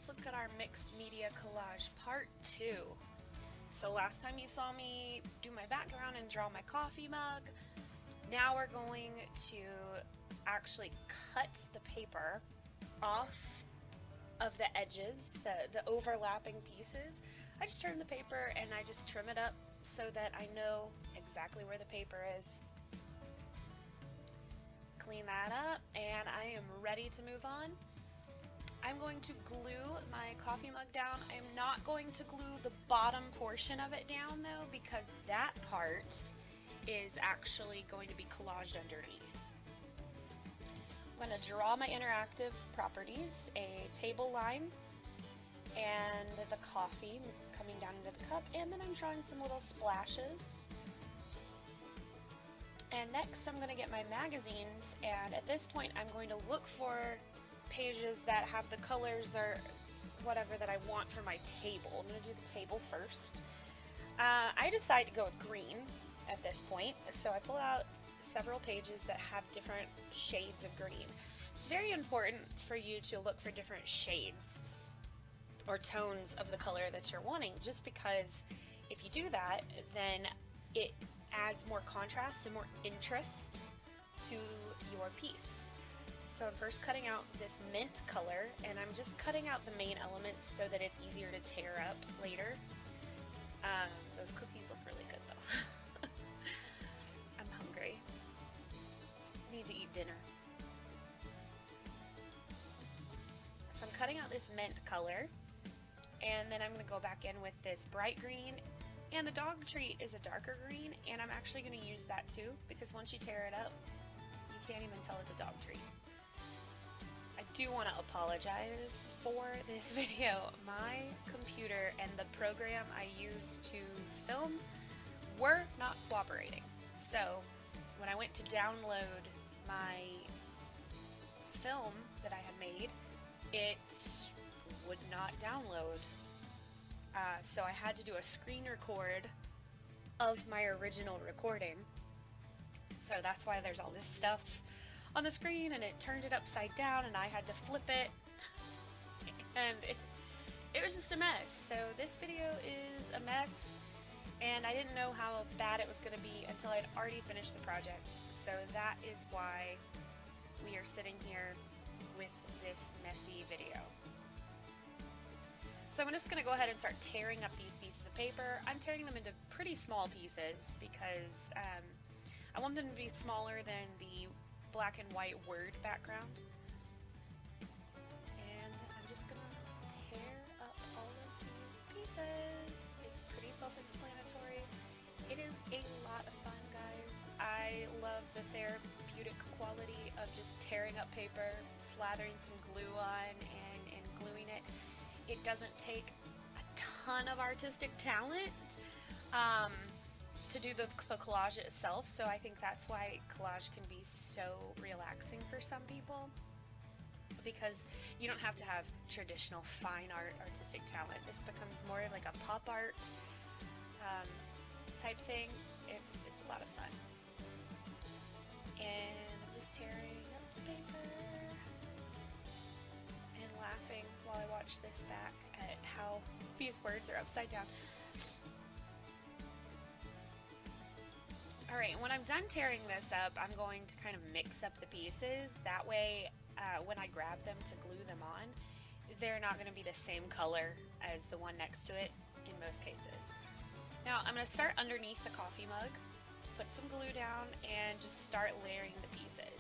let's look at our mixed media collage part 2. So last time you saw me do my background and draw my coffee mug. Now we're going to actually cut the paper off of the edges, the overlapping pieces. I just turn the paper and I just trim it up so that I know exactly where the paper is. Clean that up and I am ready to move on. I'm going to glue my coffee mug down. I'm not going to glue the bottom portion of it down though, because that part is actually going to be collaged underneath. I'm going to draw my interactive properties, a table line and the coffee coming down into the cup, and then I'm drawing some little splashes. And next I'm going to get my magazines, and at this point I'm going to look for pages that have the colors or whatever that I want for my table. I'm going to do the table first. I decided to go with green at this point, so I pull out several pages that have different shades of green. It's very important for you to look for different shades or tones of the color that you're wanting, just because if you do that, then it adds more contrast and more interest to your piece. So I'm first cutting out this mint color, and I'm just cutting out the main elements so that it's easier to tear up later. Those cookies look really good though. I'm hungry. Need to eat dinner. So I'm cutting out this mint color, and then I'm going to go back in with this bright green, and the dog treat is a darker green, and I'm actually going to use that too, because once you tear it up, you can't even tell it's a dog treat. I do want to apologize for this video. My computer and the program I use to film were not cooperating. So when I went to download my film that I had made, it would not download. So I had to do a screen record of my original recording. So that's why there's all this stuff on the screen, and it turned it upside down and I had to flip it, and it was just a mess. So this video is a mess, and I didn't know how bad it was going to be until I'd already finished the project. So that is why we are sitting here with this messy video. So I'm just going to go ahead and start tearing up these pieces of paper. I'm tearing them into pretty small pieces because I want them to be smaller than the black and white word background. And I'm just going to tear up all of these pieces. It's pretty self-explanatory. It is a lot of fun, guys. I love the therapeutic quality of just tearing up paper, slathering some glue on, and gluing it. It doesn't take a ton of artistic talent to do the collage itself, so I think that's why collage can be so relaxing for some people, because you don't have to have traditional fine art artistic talent. This becomes more like a pop art type thing. It's a lot of fun. And I'm just tearing up the paper and laughing while I watch this back at how these words are upside down. Alright, when I'm done tearing this up, I'm going to kind of mix up the pieces. That way, when I grab them to glue them on, they're not going to be the same color as the one next to it in most cases. Now, I'm going to start underneath the coffee mug, put some glue down, and just start layering the pieces.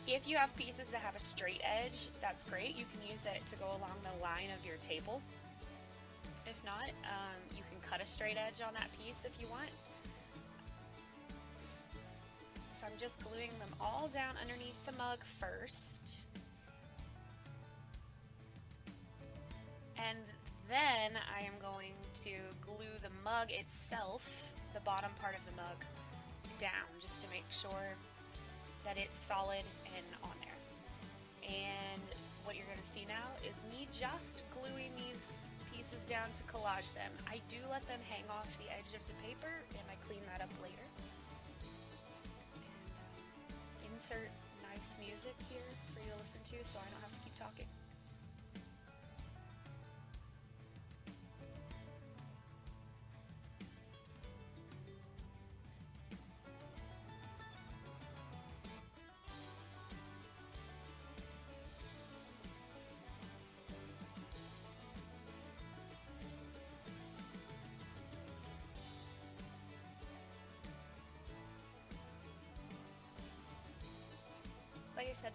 If you have pieces that have a straight edge, that's great. You can use it to go along the line of your table. If not, you can cut a straight edge on that piece if you want. So I'm just gluing them all down underneath the mug first. And then I am going to glue the mug itself, the bottom part of the mug, down just to make sure that it's solid and on there. And what you're going to see now is me just gluing these pieces down to collage them. I do let them hang off the edge of the paper, and I clean that up later. Insert nice music here for you to listen to so I don't have to keep talking.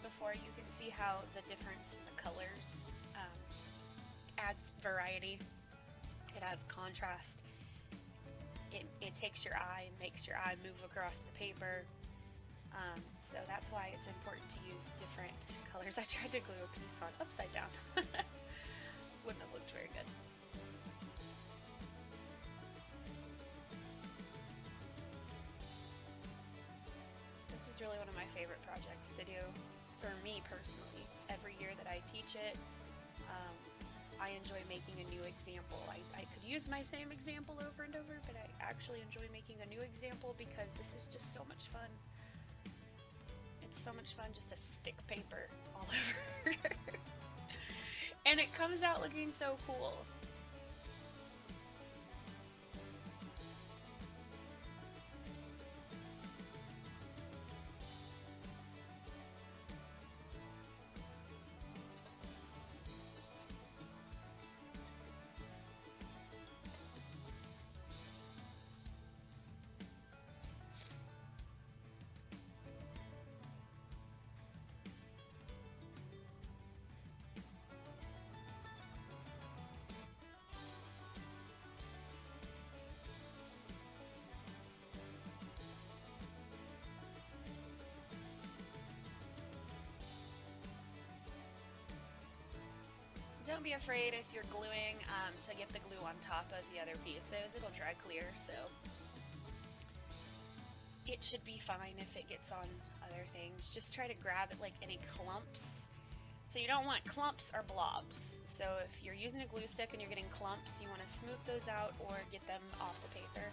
said before, you can see how the difference in the colors adds variety. It adds contrast. It takes your eye, makes your eye move across the paper. So that's why it's important to use different colors. I tried to glue a piece on upside down. Wouldn't have looked very good. This is really one of my favorite projects to do for me personally. Every year that I teach it, I enjoy making a new example. I could use my same example over and over, but I actually enjoy making a new example because this is just so much fun. It's so much fun just to stick paper all over. And it comes out looking so cool. Don't be afraid if you're gluing to get the glue on top of the other pieces. It'll dry clear, so it should be fine if it gets on other things. Just try to grab it like any clumps. So you don't want clumps or blobs. So if you're using a glue stick and you're getting clumps, you want to smooth those out or get them off the paper.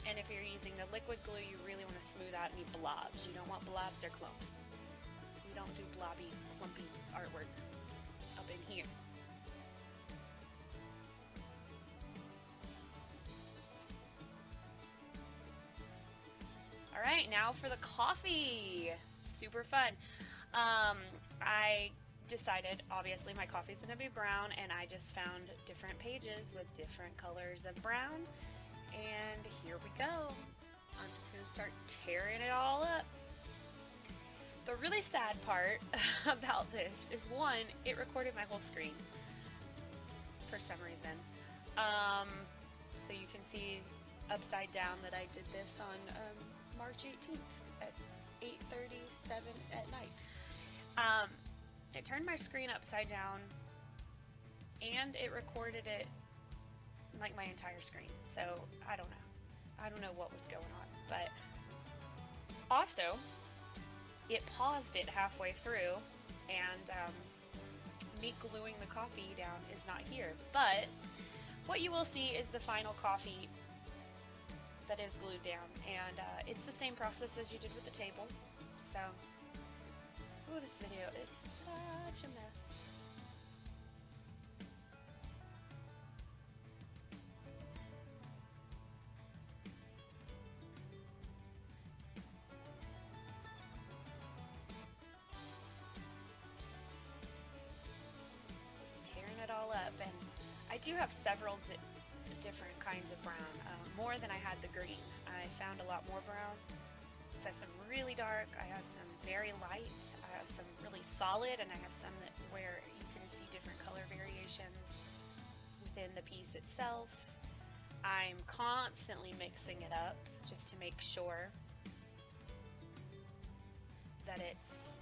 And if you're using the liquid glue, you really want to smooth out any blobs. You don't want blobs or clumps. We don't do blobby, clumpy artwork up in here. All right, now for the coffee. Super fun. I decided, obviously, my coffee's gonna be brown, and I just found different pages with different colors of brown. And here we go. I'm just gonna start tearing it all up. The really sad part about this is, one, it recorded my whole screen for some reason. So you can see upside down that I did this on March 18th at 8:37 at night. It turned my screen upside down and it recorded it like my entire screen. So I don't know. I don't know what was going on, but also it paused it halfway through, and me gluing the coffee down is not here. But what you will see is the final coffee that is glued down, and it's the same process as you did with the table. So, ooh, this video is such a mess. Just tearing it all up, and I do have several different kinds of brown, more than I had the green. I found a lot more brown. So I have some really dark, I have some very light, I have some really solid, and I have some that where you can see different color variations within the piece itself. I'm constantly mixing it up just to make sure that it's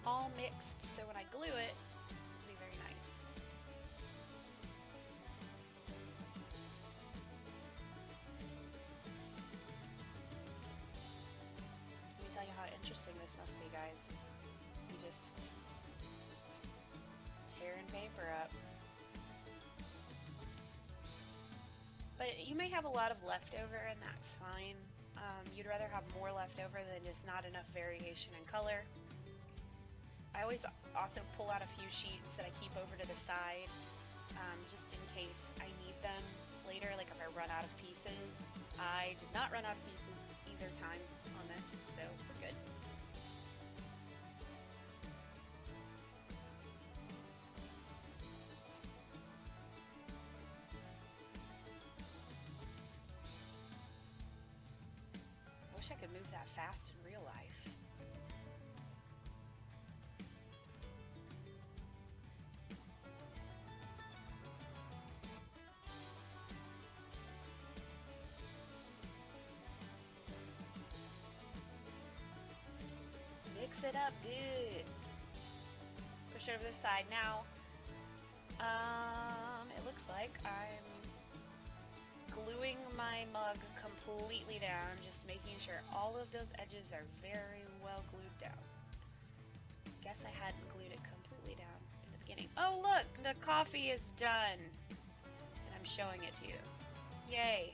all mixed, so when I glue it, it'll be very nice. Tell you how interesting this must be, guys. You just tearing paper up. But you may have a lot of leftover, and that's fine. You'd rather have more leftover than just not enough variation in color. I always also pull out a few sheets that I keep over to the side, just in case I need them later, like if I run out of pieces. I did not run out of pieces either time on this, so we're good. I wish I could move that fast in real life. mix it up good. Push it over to the side. Now, it looks like I'm gluing my mug completely down, just making sure all of those edges are very well glued down. Guess I hadn't glued it completely down in the beginning. Oh look, the coffee is done. And I'm showing it to you. Yay.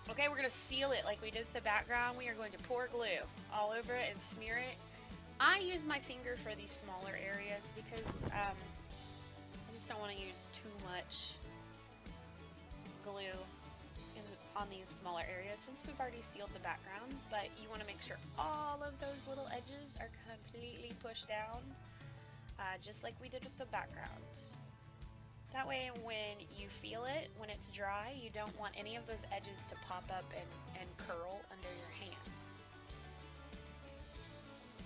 Okay, we're gonna seal it like we did with the background. We are going to pour glue all over it and smear it. I use my finger for these smaller areas because I just don't want to use too much glue on these smaller areas since we've already sealed the background, but you want to make sure all of those little edges are completely pushed down, just like we did with the background. That way when you feel it, when it's dry, you don't want any of those edges to pop up and curl under your hand.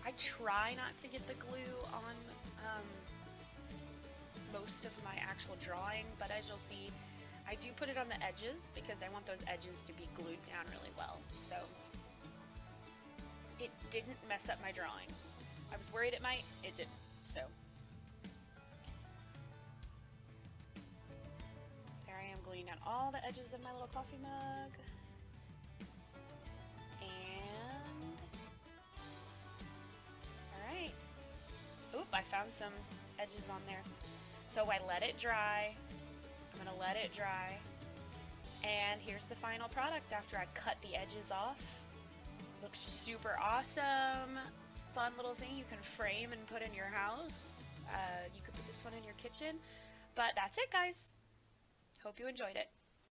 I try not to get the glue on most of my actual drawing, but as you'll see, I do put it on the edges because I want those edges to be glued down really well. So it didn't mess up my drawing. I was worried it might, it didn't. So there I am gluing down all the edges of my little coffee mug. And alright. Oop, I found some edges on there. So I let it dry. I'm gonna let it dry. And here's the final product after I cut the edges off. Looks super awesome. Fun little thing you can frame and put in your house. You could put this one in your kitchen. But that's it, guys. Hope you enjoyed it.